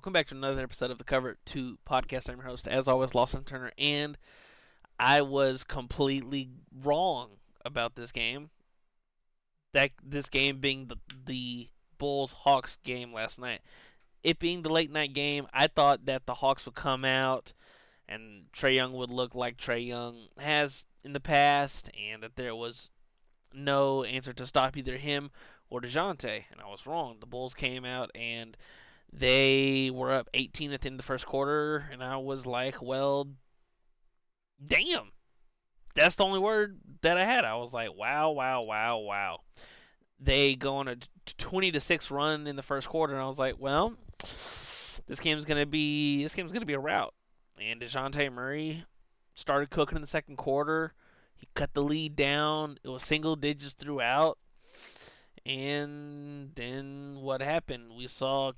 welcome back to another episode of the Cover 2 podcast. I'm your host, as always, Lawson Turner, and I was completely wrong about this game. This game being the Bulls-Hawks game last night. It being the late night game, I thought that the Hawks would come out and Trae Young would look like Trae Young has in the past, and that there was no answer to stop either him or DeJounte. And I was wrong. The Bulls came out and they were up 18 at the end of the first quarter, and I was like, well, damn. That's the only word that I had. I was like, wow, wow, wow, wow. They go on a 20-6 run in the first quarter, and I was like, well, this game's gonna be a rout. And Dejounte Murray started cooking in the second quarter. He cut the lead down. It was single digits throughout. And then what happened? We saw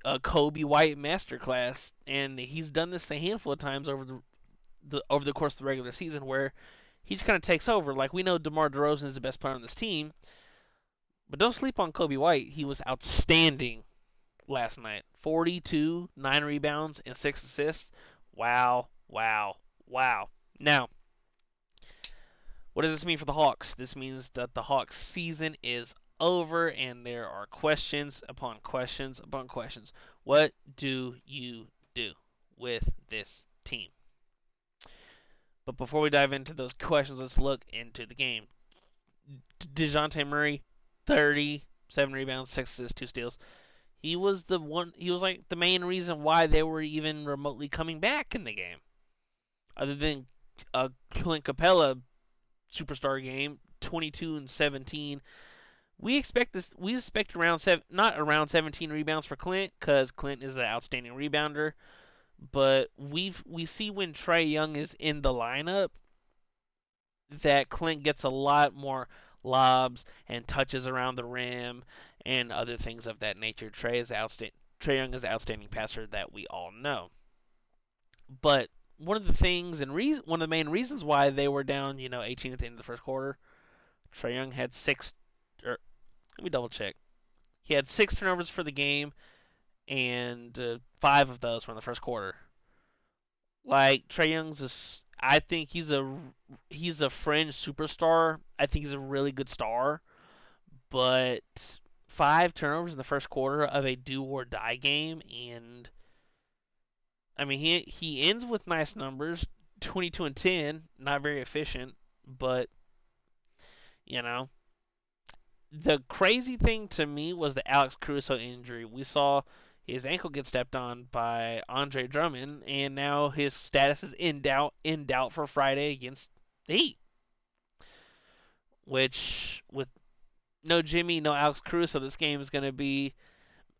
a Coby White masterclass, and he's done this a handful of times over the course of the regular season, where he just kind of takes over. Like, we know DeMar DeRozan is the best player on this team, but don't sleep on Coby White. He was outstanding last night. 42, 9 rebounds, and 6 assists. Wow, wow, wow. Now, what does this mean for the Hawks? This means that the Hawks season is over, and there are questions upon questions upon questions. What do you do with this team? But before we dive into those questions, let's look into the game. DeJounte Murray, 37 rebounds, 6 assists, 2 steals. He was the one. He was like the main reason why they were even remotely coming back in the game. Other than a Clint Capella superstar game, 22 and 17. We expect this. We expect not around 17 rebounds for Clint, because Clint is an outstanding rebounder. But we see when Trae Young is in the lineup that Clint gets a lot more lobs and touches around the rim and other things of that nature. Trae Young is an outstanding passer that we all know. But one of the things and one of the main reasons why they were down, 18 at the end of the first quarter, Trae Young had six. Let me double check. He had 6 turnovers for the game, and 5 of those were in the first quarter. Like, Trae Young's I think he's a fringe superstar. I think he's a really good star, but 5 turnovers in the first quarter of a do or die game, and I mean he ends with nice numbers, 22 and 10, not very efficient, but you know the crazy thing to me was the Alex Caruso injury. We saw his ankle get stepped on by Andre Drummond, and now his status is in doubt for Friday against the Heat. Which, with no Jimmy, no Alex Caruso, this game is going to be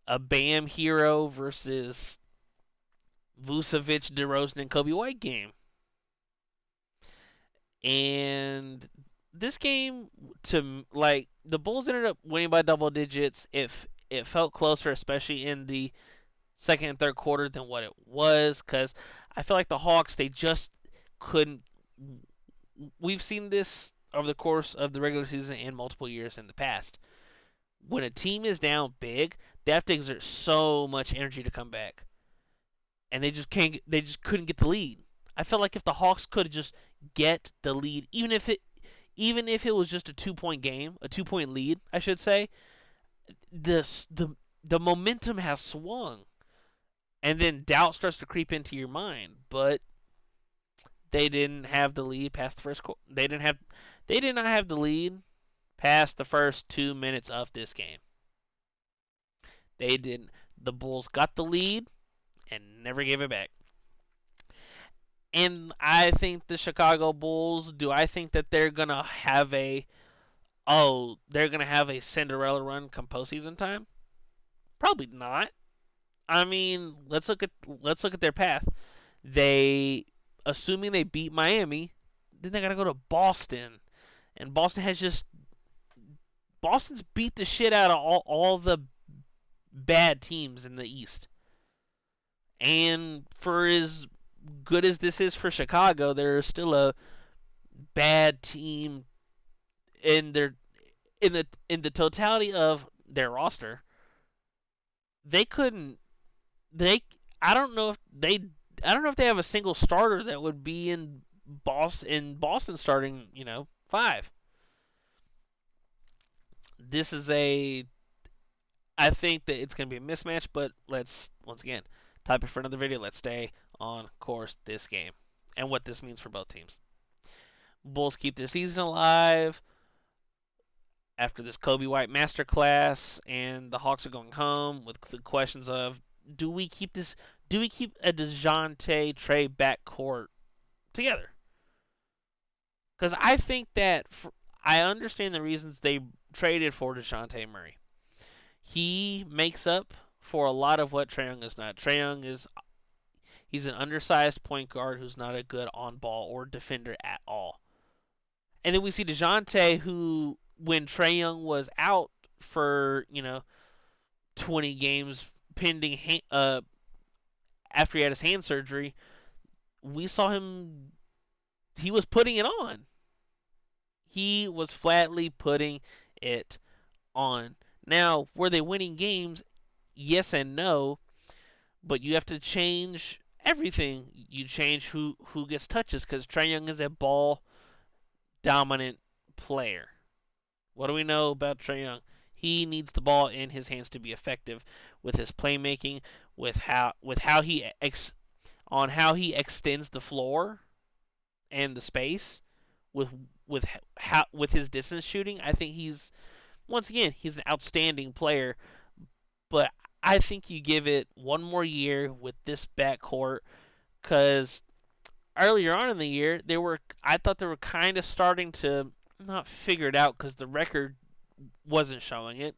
a Bam Hero versus Vucevic, DeRozan, and Coby White game. And this game, the Bulls ended up winning by double digits. If it felt closer, especially in the second and third quarter, than what it was, because I feel like the Hawks, they just couldn't. We've seen this over the course of the regular season and multiple years in the past. When a team is down big, they have to exert so much energy to come back, and they just can't. They just couldn't get the lead. I felt like if the Hawks could just get the lead, even if it was just a 2 point game, a 2 point lead, I should say, the momentum has swung, and then doubt starts to creep into your mind. But they didn't have the lead past the first quarter. They did not have the lead past the first 2 minutes of this game. They didn't. The Bulls got the lead and never gave it back. And I think the Chicago Bulls. Do I think that they're gonna have a Cinderella run come postseason time? Probably not. I mean, let's look at their path. They, assuming they beat Miami, then they gotta go to Boston, and Boston's beat the shit out of all the bad teams in the East. And for as good as this is for Chicago, they're still a bad team in their in the totality of their roster. They couldn't they I don't know if they I don't know if they have a single starter that would be Boston starting, 5. This is a I think that it's going to be a mismatch, but let's once again topic for another video. Let's stay on course this game and what this means for both teams. Bulls keep their season alive after this Coby White masterclass, and the Hawks are going home with the questions of do we keep this? Do we keep a DeJounte Trey backcourt together? Because I think that I understand the reasons they traded for DeJounte Murray. He makes up for a lot of what Trae Young is not. Trae Young is he's an undersized point guard who's not a good on ball or defender at all. And then we see DeJounte, who when Trae Young was out for 20 games pending after he had his hand surgery, we saw him. He was putting it on. He was flatly putting it on. Now, were they winning games? Yes and no, but you have to change everything. You change who gets touches because Trae Young is a ball dominant player. What do we know about Trae Young? He needs the ball in his hands to be effective with his playmaking, on how he extends the floor and the space with with his distance shooting. I think he's an outstanding player, but I think you give it one more year with this backcourt because earlier on in the year I thought they were kind of starting to not figure it out because the record wasn't showing it,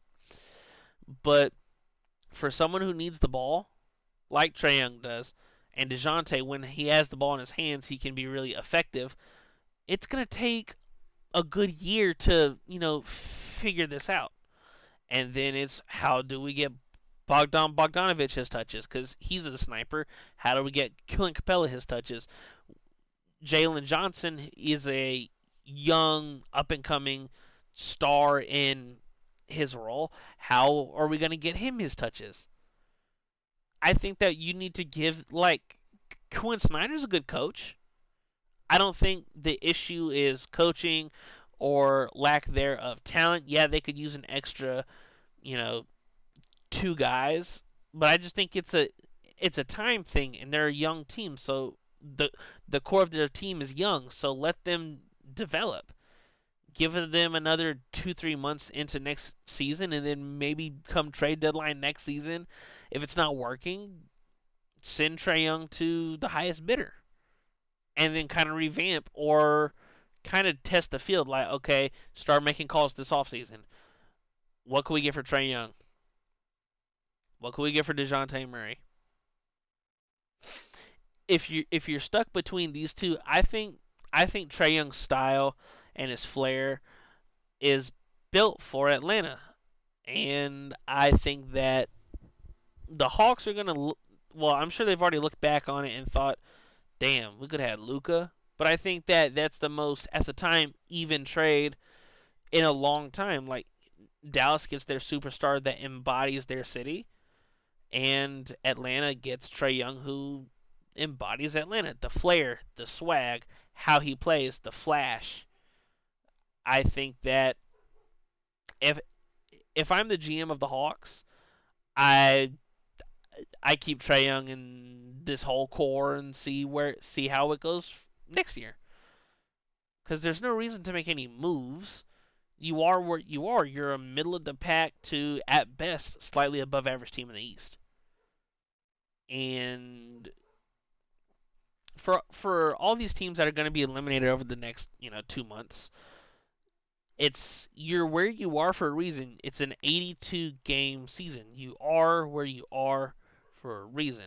but for someone who needs the ball like Trae Young does, and DeJounte, when he has the ball in his hands, he can be really effective. It's gonna take a good year to figure this out. And then it's how do we get Bogdanovich his touches because he's a sniper. How do we get Clint Capella his touches? Jalen Johnson is a young up and coming star in his role. How are we going to get him his touches? I think that you need to give Quinn Snyder's a good coach. I don't think the issue is coaching or lack there of talent. Yeah, they could use an extra, you know, two guys, but I just think it's a time thing, and they're a young team, so the core of their team is young, so let them develop. Give them another 2-3 months into next season, and then maybe come trade deadline next season. If it's not working, send Trae Young to the highest bidder, and then kind of revamp or kind of test the field. Like, okay, start making calls this offseason. What can we get for Trae Young? What can we get for DeJounte Murray? If you're stuck between these two, I think Trae Young's style and his flair is built for Atlanta, and I think that the Hawks are gonna. Well, I'm sure they've already looked back on it and thought, "Damn, we could have had Luka." But I think that that's the most at the time even trade in a long time. Like Dallas gets their superstar that embodies their city, and Atlanta gets Trae Young, who embodies Atlanta. The flair, the swag, how he plays, the flash. I think that if if I'm the GM of the Hawks, I I keep Trae Young in this whole core and see how it goes next year. Because there's no reason to make any moves. You are where you are. You're a middle of the pack to at best slightly above average team in the East. And for all these teams that are going to be eliminated over the next 2 months, you're where you are for a reason. It's an 82 game season. You are where you are for a reason.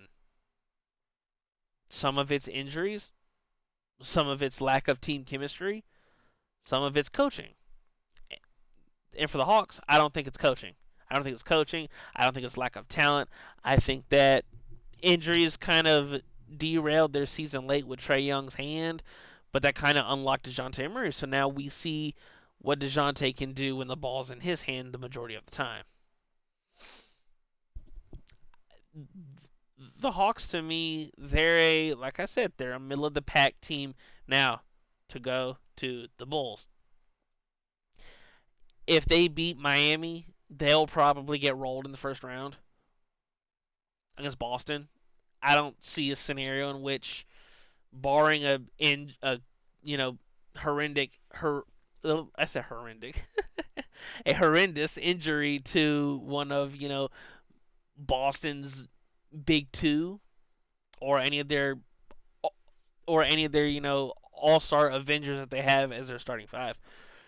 Some of it's injuries, some of it's lack of team chemistry, some of it's coaching. And for the Hawks, I don't think it's coaching. I don't think it's coaching. I don't think it's lack of talent. I think that injuries kind of derailed their season late with Trae Young's hand, but that kind of unlocked DeJounte Murray. So now we see what DeJounte can do when the ball's in his hand the majority of the time. the Hawks to me, they're a like I said, they're a middle of the pack team. Now, to go to the Bulls, if they beat Miami, they'll probably get rolled in the first round against Boston. I don't see a scenario in which, barring a you know horrendic her I said horrendic a horrendous injury to one of Boston's big two, or any of their all-star Avengers that they have as their starting five,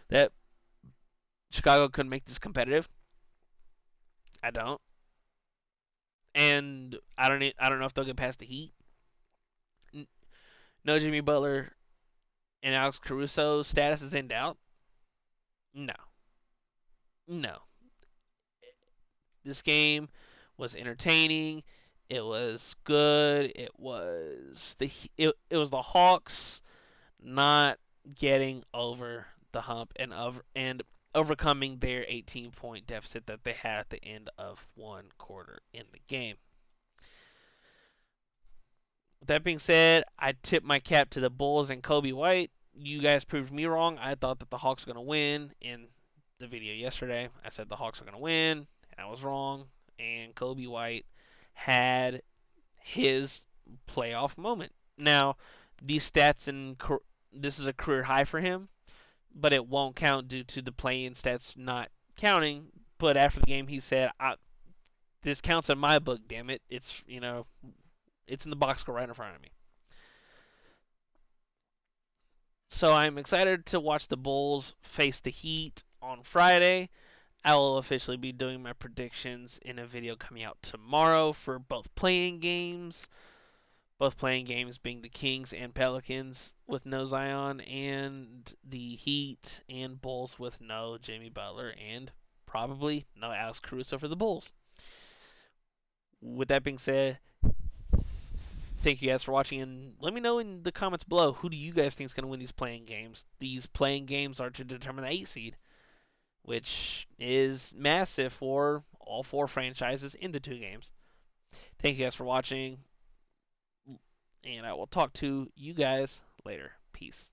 that Chicago couldn't make this competitive. I don't, and I don't know if they'll get past the Heat. No Jimmy Butler and Alex Caruso's status is in doubt. No, no. This game was entertaining. It was good. It was the Hawks not getting over the hump and overcoming their 18-point deficit that they had at the end of one quarter in the game. With that being said, I tip my cap to the Bulls and Coby White. You guys proved me wrong. I thought that the Hawks were going to win in the video yesterday. I said the Hawks were going to win. I was wrong. And Coby White had his playoff moment. Now, these stats and this is a career high for him, but it won't count due to the play-in stats not counting. But after the game, he said, "This counts in my book. Damn it! It's in the box score right in front of me." So I'm excited to watch the Bulls face the Heat on Friday. I will officially be doing my predictions in a video coming out tomorrow for both playing games. Both playing games being the Kings and Pelicans with no Zion, and the Heat and Bulls with no Jimmy Butler and probably no Alex Caruso for the Bulls. With that being said, thank you guys for watching, and let me know in the comments below, who do you guys think is going to win these playing games? These playing games are to determine the 8 seed, which is massive for all four franchises in the two games. Thank you guys for watching, and I will talk to you guys later. Peace.